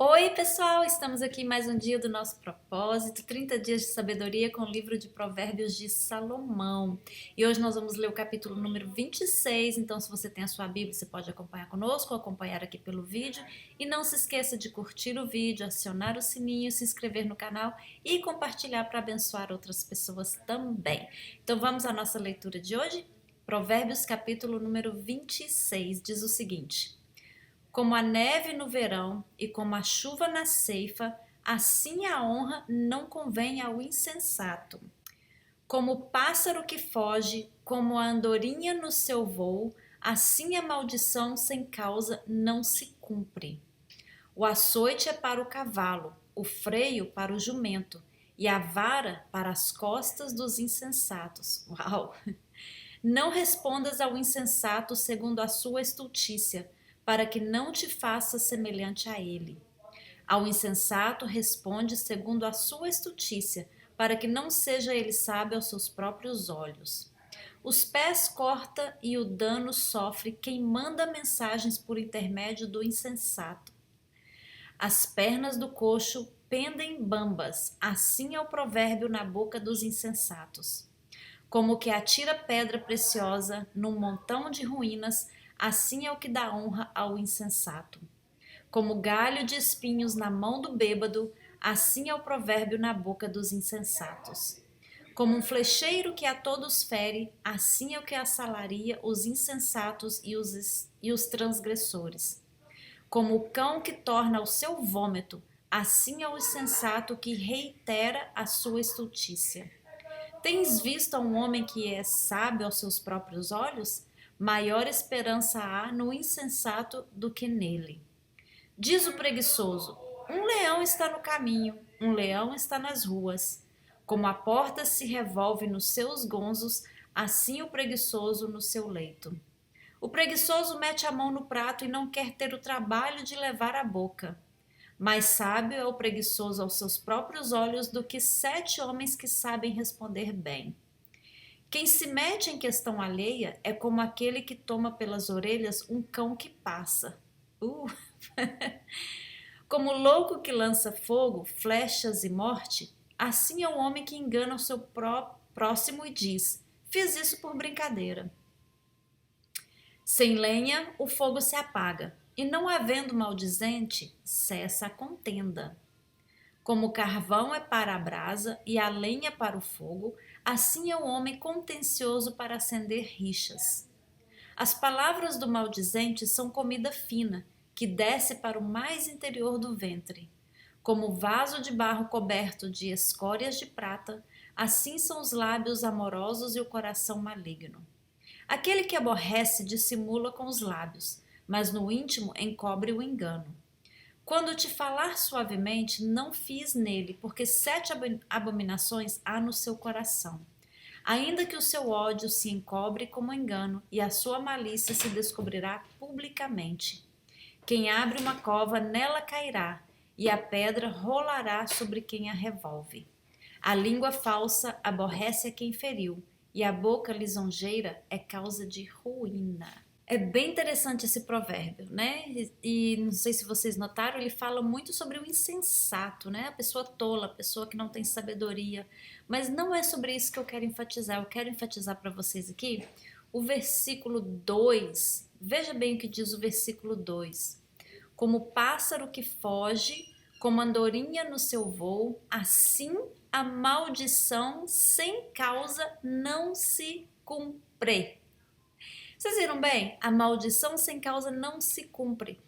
Oi, pessoal! Estamos aqui em mais um dia do nosso propósito, 30 dias de sabedoria com o livro de Provérbios de Salomão. E hoje nós vamos ler o capítulo número 26, então se você tem a sua Bíblia, você pode acompanhar conosco ou acompanhar aqui pelo vídeo. E não se esqueça de curtir o vídeo, acionar o sininho, se inscrever no canal e compartilhar para abençoar outras pessoas também. Então vamos à nossa leitura de hoje? Provérbios capítulo número 26 diz o seguinte: como a neve no verão e como a chuva na ceifa, assim a honra não convém ao insensato. Como o pássaro que foge, como a andorinha no seu voo, assim a maldição sem causa não se cumpre. O açoite é para o cavalo, o freio para o jumento, e a vara para as costas dos insensatos. Uau! Não respondas ao insensato segundo a sua estultícia, para que não te faça semelhante a ele. Ao insensato responde segundo a sua estultícia, para que não seja ele sábio aos seus próprios olhos. Os pés corta e o dano sofre quem manda mensagens por intermédio do insensato. As pernas do coxo pendem bambas, assim é o provérbio na boca dos insensatos. Como o que atira pedra preciosa num montão de ruínas, assim é o que dá honra ao insensato. Como galho de espinhos na mão do bêbado, assim é o provérbio na boca dos insensatos. Como um flecheiro que a todos fere, assim é o que assalaria os insensatos e os transgressores. Como o cão que torna o seu vômito, assim é o insensato que reitera a sua estultícia. Tens visto a um homem que é sábio aos seus próprios olhos? Maior esperança há no insensato do que nele. Diz o preguiçoso: um leão está no caminho, um leão está nas ruas. Como a porta se revolve nos seus gonzos, assim o preguiçoso no seu leito. O preguiçoso mete a mão no prato e não quer ter o trabalho de levar à boca. Mais sábio é o preguiçoso aos seus próprios olhos do que 7 homens que sabem responder bem. Quem se mete em questão alheia é como aquele que toma pelas orelhas um cão que passa. Uh! Como o louco que lança fogo, flechas e morte, assim é o homem que engana o seu próximo e diz: fiz isso por brincadeira. Sem lenha, o fogo se apaga, e não havendo maldizente, cessa a contenda. Como o carvão é para a brasa e a lenha para o fogo, assim é o homem contencioso para acender rixas. As palavras do maldizente são comida fina, que desce para o mais interior do ventre. Como o vaso de barro coberto de escórias de prata, assim são os lábios amorosos e o coração maligno. Aquele que aborrece dissimula com os lábios, mas no íntimo encobre o engano. Quando te falar suavemente, não fies nele, porque 7 abominações há no seu coração. Ainda que o seu ódio se encobre como engano e a sua malícia se descobrirá publicamente. Quem abre uma cova, nela cairá, e a pedra rolará sobre quem a revolve. A língua falsa aborrece a quem feriu, e a boca lisonjeira é causa de ruína. É bem interessante esse provérbio, né? E não sei se vocês notaram, ele fala muito sobre o insensato, né? A pessoa tola, a pessoa que não tem sabedoria. Mas não é sobre isso que eu quero enfatizar. Eu quero enfatizar para vocês aqui o versículo 2. Veja bem o que diz o versículo 2. Como o pássaro que foge, como andorinha no seu voo, assim a maldição sem causa não se cumpre. Vocês viram bem? A maldição sem causa não se cumpre.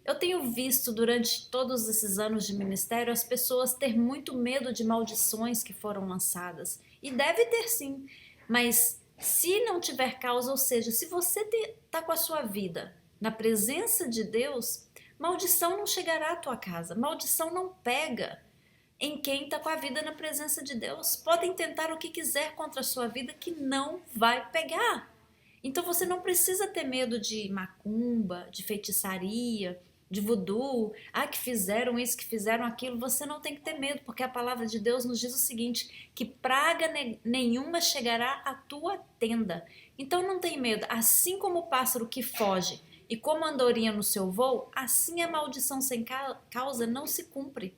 Eu tenho visto durante todos esses anos de ministério as pessoas ter muito medo de maldições que foram lançadas. E deve ter sim, mas se não tiver causa, ou seja, se você está com a sua vida na presença de Deus, maldição não chegará à tua casa, maldição não pega em quem está com a vida na presença de Deus. Podem tentar o que quiser contra a sua vida que não vai pegar. Então você não precisa ter medo de macumba, de feitiçaria, de voodoo, que fizeram isso, que fizeram aquilo. Você não tem que ter medo, porque a palavra de Deus nos diz o seguinte, que praga nenhuma chegará à tua tenda. Então não tem medo, assim como o pássaro que foge, e como andorinha no seu voo, assim a maldição sem causa não se cumpre.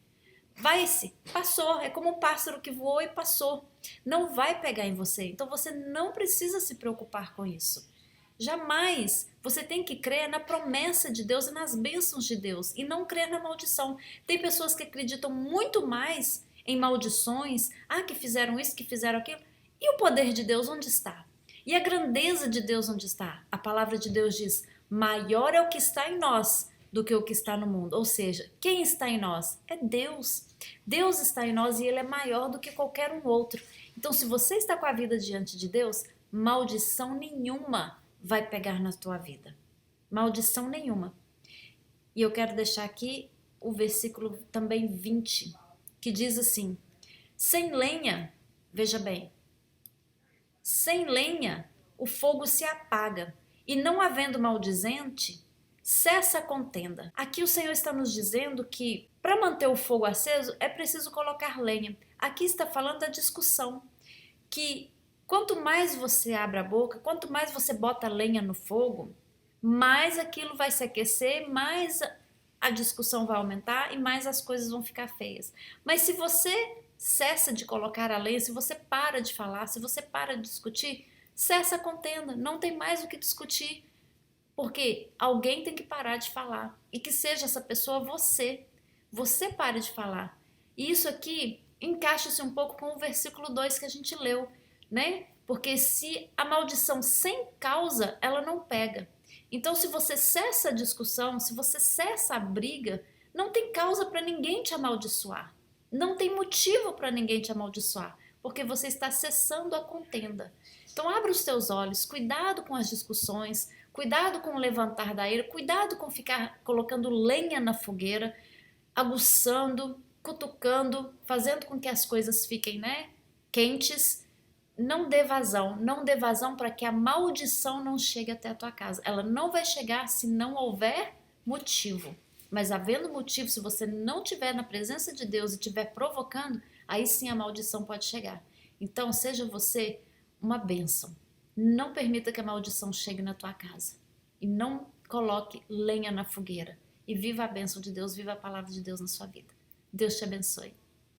Vai-se, passou, é como um pássaro que voou e passou. Não vai pegar em você, então você não precisa se preocupar com isso. Jamais. Você tem que crer na promessa de Deus e nas bênçãos de Deus e não crer na maldição. Tem pessoas que acreditam muito mais em maldições, que fizeram isso, que fizeram aquilo. E o poder de Deus onde está? E a grandeza de Deus onde está? A palavra de Deus diz: maior é o que está em nós do que o que está no mundo. Ou seja, quem está em nós? É Deus. Deus está em nós e Ele é maior do que qualquer um outro. Então, se você está com a vida diante de Deus, maldição nenhuma vai pegar na tua vida. Maldição nenhuma. E eu quero deixar aqui o versículo também 20, que diz assim: sem lenha, veja bem, sem lenha o fogo se apaga, e não havendo maldizente, cessa a contenda. Aqui o Senhor está nos dizendo que para manter o fogo aceso é preciso colocar lenha. Aqui está falando da discussão, que quanto mais você abre a boca, quanto mais você bota lenha no fogo, mais aquilo vai se aquecer, mais a discussão vai aumentar e mais as coisas vão ficar feias. Mas se você cessa de colocar a lenha, se você para de falar, se você para de discutir, cessa a contenda, não tem mais o que discutir. Porque alguém tem que parar de falar. E que seja essa pessoa você. Você pare de falar. E isso aqui encaixa-se um pouco com o versículo 2 que a gente leu, né? Porque se a maldição sem causa, ela não pega. Então, se você cessa a discussão, se você cessa a briga, não tem causa para ninguém te amaldiçoar. Não tem motivo para ninguém te amaldiçoar. Porque você está cessando a contenda. Então, abra os teus olhos, cuidado com as discussões, cuidado com o levantar da ira, cuidado com ficar colocando lenha na fogueira, aguçando, cutucando, fazendo com que as coisas fiquem, quentes. Não dê vazão para que a maldição não chegue até a tua casa. Ela não vai chegar se não houver motivo. Mas havendo motivo, se você não estiver na presença de Deus e estiver provocando, aí sim a maldição pode chegar. Então, seja você uma bênção. Não permita que a maldição chegue na tua casa. E não coloque lenha na fogueira. E viva a bênção de Deus, viva a palavra de Deus na sua vida. Deus te abençoe.